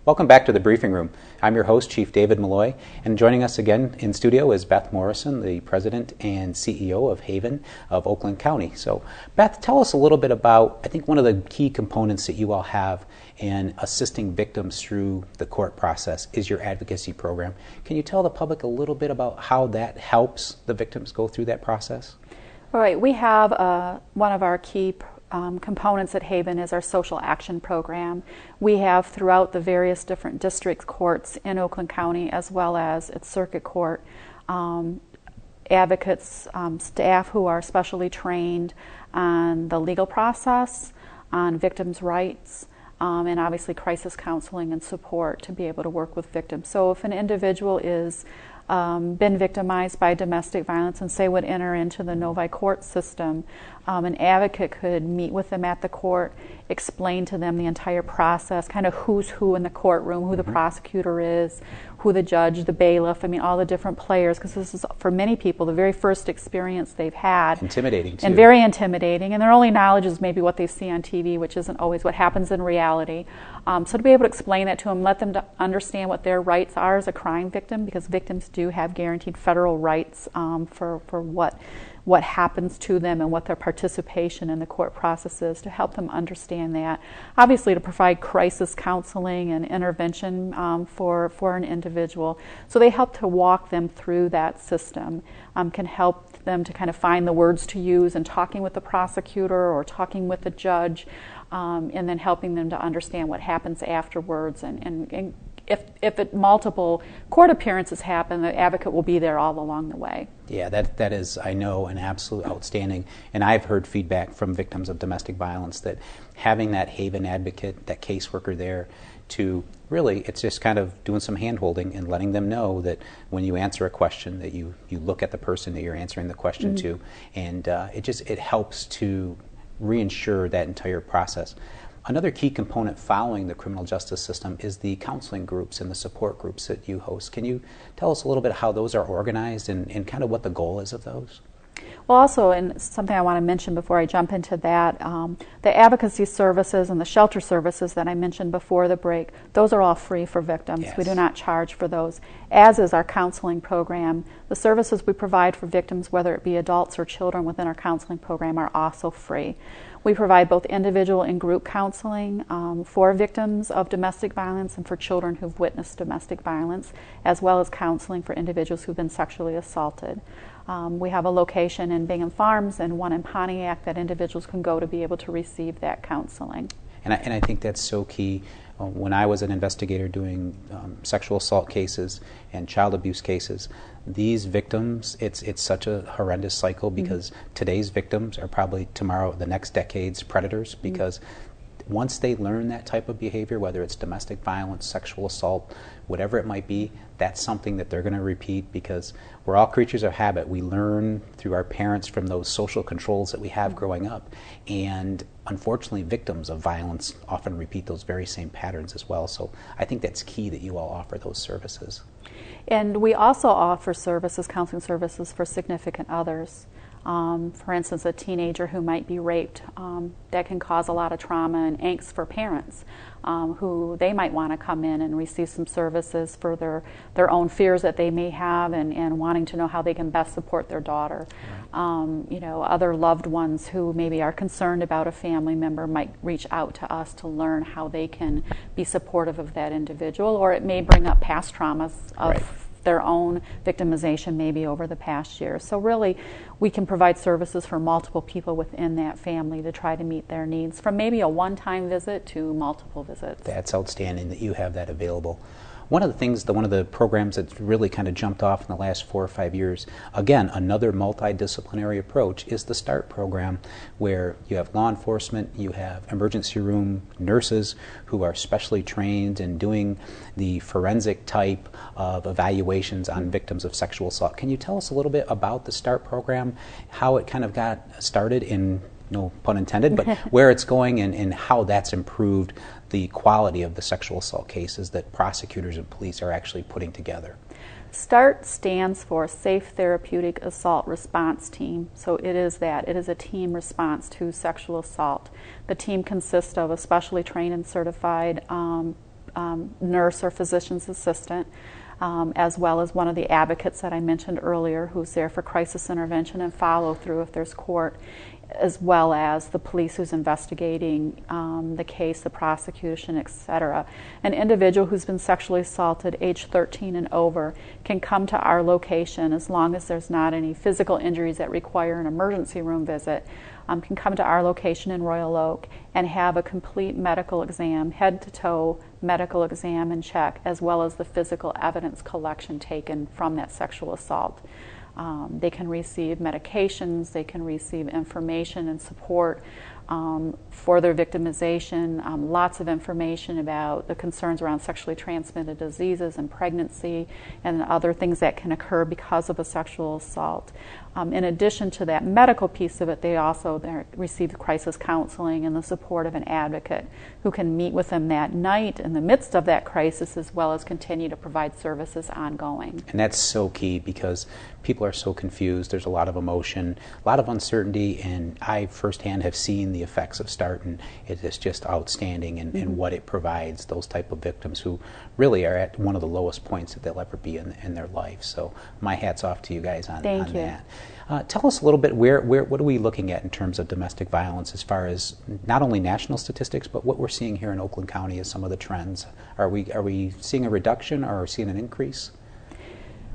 Welcome back to the Briefing Room. I'm your host, Chief David Malloy, and joining us again in studio is Beth Morrison, the President and CEO of Haven of Oakland County. So, Beth, tell us a little bit about, I think one of the key components that you all have in assisting victims through the court process is your advocacy program. Can you tell the public a little bit about how that helps the victims go through that process? All right, we have one of our key components at Haven is our social action program. We have throughout the various different district courts in Oakland County as well as its circuit court advocates, staff who are specially trained on the legal process, on victims' rights, and obviously crisis counseling and support to be able to work with victims. So if an individual is been victimized by domestic violence and say would enter into the Novi court system, an advocate could meet with them at the court, explain to them the entire process, kind of who's who in the courtroom, who the prosecutor is, who the judge, the bailiff, I mean all the different players, because this is for many people the very first experience they've had. Intimidating too. And very intimidating, and their only knowledge is maybe what they see on TV, which isn't always what happens in reality. So to be able to explain that to them, let them to understand what their rights are as a crime victim, because victims do have guaranteed federal rights for what happens to them and what their participation in the court process is, to help them understand that. Obviously to provide crisis counseling and intervention for an individual. So they help to walk them through that system, can help them to kind of find the words to use in talking with the prosecutor or talking with the judge, and then helping them to understand what happens afterwards. And if multiple court appearances happen, the advocate will be there all along the way. Yeah, that is, I know, an absolute outstanding. And I've heard feedback from victims of domestic violence that having that Haven advocate, that caseworker there, to really, it's just kind of doing some hand-holding and letting them know that when you answer a question that you look at the person that you're answering the question to, and it helps to reinsure that entire process. Another key component following the criminal justice system is the counseling groups and the support groups that you host. Can you tell us a little bit how those are organized and kind of what the goal is of those? Well, also, and something I want to mention before I jump into that, the advocacy services and the shelter services that I mentioned before the break, those are all free for victims. Yes. We do not charge for those, as is our counseling program. The services we provide for victims, whether it be adults or children within our counseling program, are also free. We provide both individual and group counseling for victims of domestic violence and for children who've witnessed domestic violence, as well as counseling for individuals who've been sexually assaulted. We have a location in Bingham Farms and one in Pontiac that individuals can go to be able to receive that counseling. And I think that's so key. When I was an investigator doing sexual assault cases and child abuse cases, these victims, it's such a horrendous cycle, because today's victims are probably tomorrow, the next decade's predators, because once they learn that type of behavior, whether it's domestic violence, sexual assault, whatever it might be, that's something that they're going to repeat, because we're all creatures of habit. We learn through our parents from those social controls that we have growing up. And unfortunately, victims of violence often repeat those very same patterns as well. So I think that's key that you all offer those services. And we also offer services, counseling services for significant others. For instance, a teenager who might be raped, that can cause a lot of trauma and angst for parents, who they might want to come in and receive some services for their own fears that they may have, and wanting to know how they can best support their daughter. Right. Other loved ones who maybe are concerned about a family member might reach out to us to learn how they can be supportive of that individual, or it may bring up past traumas of right. their own victimization maybe over the past year. So really, we can provide services for multiple people within that family to try to meet their needs, from maybe a one-time visit to multiple visits. That's outstanding that you have that available. One of the things, one of the programs that's really kind of jumped off in the last 4 or 5 years, again, another multidisciplinary approach, is the START program, where you have law enforcement, you have emergency room nurses who are specially trained in doing the forensic type of evaluations on victims of sexual assault. Can you tell us a little bit about the START program, how it kind of got started, in no pun intended, but where it's going, and how that's improved the quality of the sexual assault cases that prosecutors and police are actually putting together? START stands for Safe Therapeutic Assault Response Team. So it is that. It is a team response to sexual assault. The team consists of a specially trained and certified nurse or physician's assistant, as well as one of the advocates that I mentioned earlier who's there for crisis intervention and follow through if there's court, as well as the police who's investigating the case, the prosecution, etc. An individual who's been sexually assaulted, age 13 and over, can come to our location as long as there's not any physical injuries that require an emergency room visit, can come to our location in Royal Oak and have a complete medical exam, head-to-toe medical exam and check, as well as the physical evidence collection taken from that sexual assault. They can receive medications, they can receive information and support for their victimization, lots of information about the concerns around sexually transmitted diseases and pregnancy and other things that can occur because of a sexual assault. In addition to that medical piece of it, they also receive crisis counseling and the support of an advocate who can meet with them that night in the midst of that crisis, as well as continue to provide services ongoing. And that's so key because people are so confused. There's a lot of emotion, a lot of uncertainty, and I firsthand have seen the effects of START, and it is just outstanding in what it provides those type of victims who really are at one of the lowest points that they'll ever be in their life. So my hat's off to you guys on that. Tell us a little bit, what are we looking at in terms of domestic violence as far as not only national statistics, but what we're seeing here in Oakland County as some of the trends? Are we seeing a reduction or seeing an increase?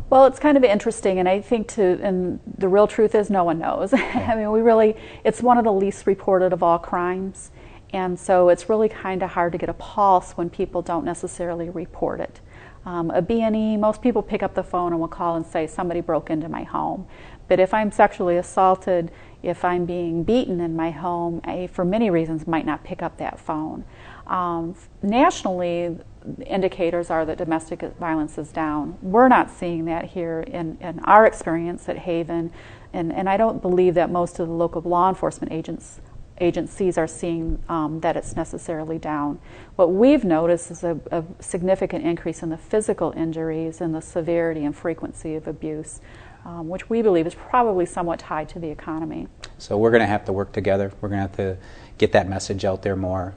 Well, it's kind of interesting, and I think and the real truth is no one knows. I mean, it's one of the least reported of all crimes, and so it's really kind of hard to get a pulse when people don't necessarily report it. A B&E, most people pick up the phone and will call and say, somebody broke into my home. But if I'm sexually assaulted, if I'm being beaten in my home, I, for many reasons, might not pick up that phone. Nationally, indicators are that domestic violence is down. We're not seeing that here in our experience at Haven, and I don't believe that most of the local law enforcement agencies are seeing that it's necessarily down. What we've noticed is a significant increase in the physical injuries and the severity and frequency of abuse, which we believe is probably somewhat tied to the economy. So we're going to have to work together. We're going to have to get that message out there more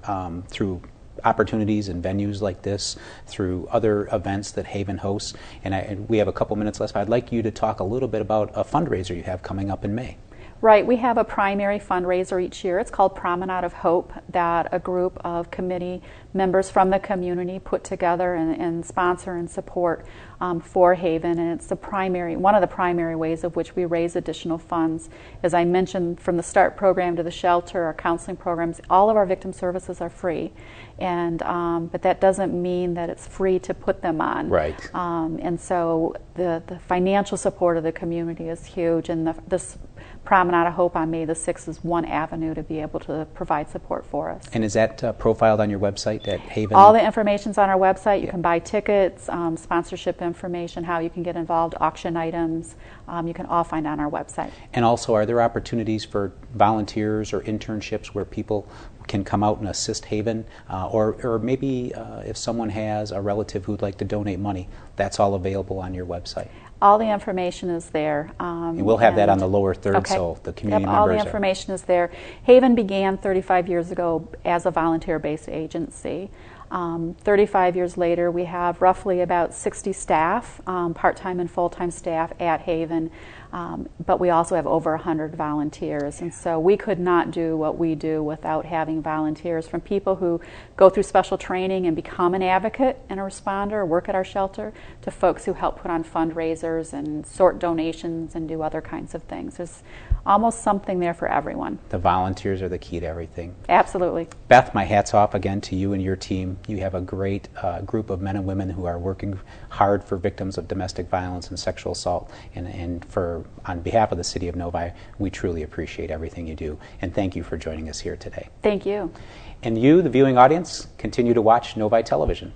through opportunities and venues like this, through other events that Haven hosts. And we have a couple minutes left. I'd like you to talk a little bit about a fundraiser you have coming up in May. Right, we have a primary fundraiser each year. It's called Promenade of Hope, that a group of committee members from the community put together and sponsor and support for Haven. And it's one of the primary ways of which we raise additional funds. As I mentioned, from the START program to the shelter, our counseling programs, all of our victim services are free. And but that doesn't mean that it's free to put them on. Right. And so the financial support of the community is huge, and this Promenade of Hope on May the 6th is one avenue to be able to provide support for us. And is that profiled on your website at Haven? All the information's on our website. You can buy tickets, sponsorship information, how you can get involved, auction items. You can all find on our website. And also, are there opportunities for volunteers or internships where people can come out and assist Haven? Or maybe if someone has a relative who'd like to donate money, that's all available on your website? All the information is there. And we'll have that on the lower third, okay. So the community members. All the information is there. Haven began 35 years ago as a volunteer-based agency. 35 years later, we have roughly about 60 staff, part-time and full-time staff at Haven, but we also have over 100 volunteers. And so we could not do what we do without having volunteers, from people who go through special training and become an advocate and a responder, work at our shelter, to folks who help put on fundraisers and sort donations and do other kinds of things. There's almost something there for everyone. The volunteers are the key to everything. Absolutely. Beth, my hat's off again to you and your team. You have a great group of men and women who are working hard for victims of domestic violence and sexual assault. And on behalf of the City of Novi, we truly appreciate everything you do. And thank you for joining us here today. Thank you. And you, the viewing audience, continue to watch Novi Television.